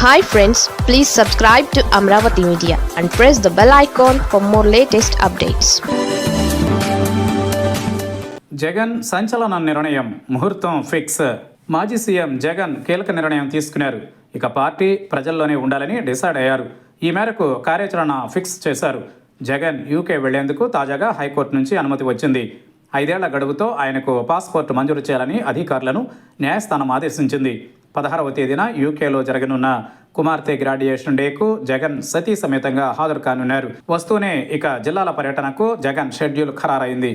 Hi friends, please subscribe to Amravati Media and press the bell icon for more latest updates. Jagan సంచలన నిర్ణయం, ముహూర్తం fix. మాజీ CM Jagan కీలక నిర్ణయం తీసుకున్నారు. ఇక పార్టీ ప్రజల్లోనే ఉండాలని డిసైడ్ అయ్యారు. ఈ మేరకు కార్యాచరణ ఫిక్స్ చేశారు. జగన్ యూకే వెళ్లేందుకు తాజాగా హైకోర్టు నుంచి అనుమతి వచ్చింది. 5 ఏళ్ల గడువుతో ఆయనకు పాస్పోర్ట్ మంజూరు చేయాలని అధికారులను న్యాయస్థానం ఆదేశించింది. 16వ తేదీన యూకేలో జరగనున్న కుమార్తె గ్రాడ్యుయేషన్ డేకు జగన్ సతీ సమేతంగా హాజరు కానున్నారు. వస్తూనే ఇక జిల్లాల పర్యటనకు జగన్ షెడ్యూల్ ఖరారైంది.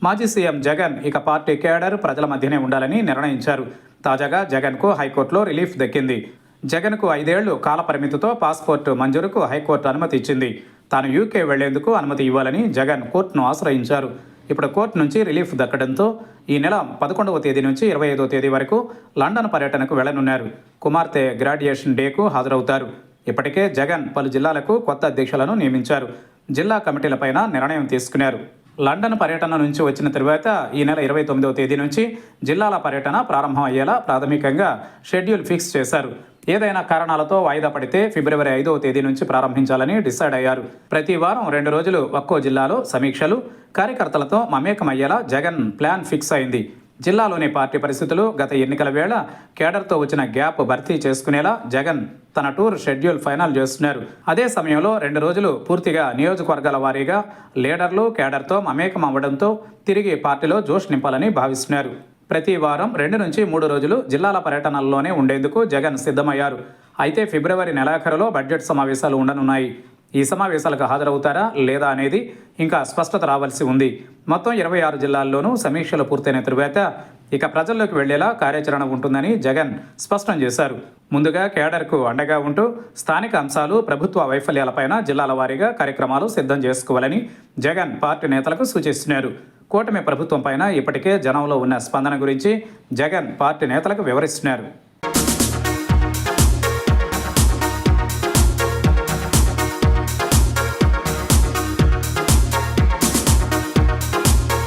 మాజీ సీఎం జగన్ ఇక పార్టీ కేడర్ ప్రజల మధ్యనే ఉండాలని నిర్ణయించారు. తాజాగా జగన్కు హైకోర్టులో రిలీఫ్ దక్కింది. జగన్కు 5 ఏళ్లు కాల పరిమితితో పాస్పోర్టు మంజూరుకు హైకోర్టు అనుమతి ఇచ్చింది. తాను యూకే వెళ్లేందుకు అనుమతి ఇవ్వాలని జగన్ కోర్టును ఆశ్రయించారు. ఇప్పుడు కోర్టు నుంచి రిలీఫ్ దక్కడంతో ఈ నెల 11వ తేదీ నుంచి 25వ తేదీ వరకు లండన్ పర్యటనకు వెళ్లనున్నారు. కుమార్తె గ్రాడ్యుయేషన్ డేకు హాజరవుతారు. ఇప్పటికే జగన్ పలు జిల్లాలకు కొత్త అధ్యక్షులను నియమించారు. జిల్లా కమిటీలపైన నిర్ణయం తీసుకున్నారు. లండన్ పర్యటన నుంచి వచ్చిన తరువాత ఈ నెల 29వ తేదీ నుంచి జిల్లాల పర్యటన ప్రారంభం అయ్యేలా ప్రాథమికంగా షెడ్యూల్ ఫిక్స్ చేశారు. ఏదైనా కారణాలతో వాయిదా పడితే ఫిబ్రవరి 5వ తేదీ నుంచి ప్రారంభించాలని డిసైడ్ అయ్యారు. ప్రతి వారం 2 రోజులు ఒక్కో జిల్లాలో సమీక్షలు, కార్యకర్తలతో మమేకమయ్యేలా జగన్ ప్లాన్ ఫిక్స్ అయింది. జిల్లాలోని పార్టీ పరిస్థితులు, గత ఎన్నికల వేళ కేడర్తో వచ్చిన గ్యాప్ భర్తీ చేసుకునేలా జగన్ తన టూర్ షెడ్యూల్ ఫైనల్ చేస్తున్నారు. అదే సమయంలో 2 రోజులు పూర్తిగా నియోజకవర్గాల వారీగా లీడర్లు కేడర్తో మమేకం అవ్వడంతో తిరిగి పార్టీలో జోష్ నింపాలని భావిస్తున్నారు. ప్రతి వారం 2 నుంచి 3 రోజులు జిల్లాల పర్యటనల్లోనే ఉండేందుకు జగన్ సిద్ధమయ్యారు. అయితే ఫిబ్రవరి నెలాఖరులో బడ్జెట్ సమావేశాలు ఉండనున్నాయి. ఈ సమావేశాలకు హాజరవుతారా లేదా అనేది ఇంకా స్పష్టత రావాల్సి ఉంది. మొత్తం 26 జిల్లాల్లోనూ సమీక్షలు పూర్తయిన తరువాత ఇక ప్రజల్లోకి వెళ్లేలా కార్యాచరణ ఉంటుందని జగన్ స్పష్టం చేశారు. ముందుగా కేడర్కు అండగా ఉంటూ స్థానిక అంశాలు, ప్రభుత్వ వైఫల్యాలపైన జిల్లాల వారీగా కార్యక్రమాలు సిద్ధం చేసుకోవాలని జగన్ పార్టీ నేతలకు సూచిస్తున్నారు. కూటమి ప్రభుత్వం పైన ఇప్పటికే జనంలో ఉన్న స్పందన గురించి జగన్ పార్టీ నేతలకు వివరిస్తున్నారు.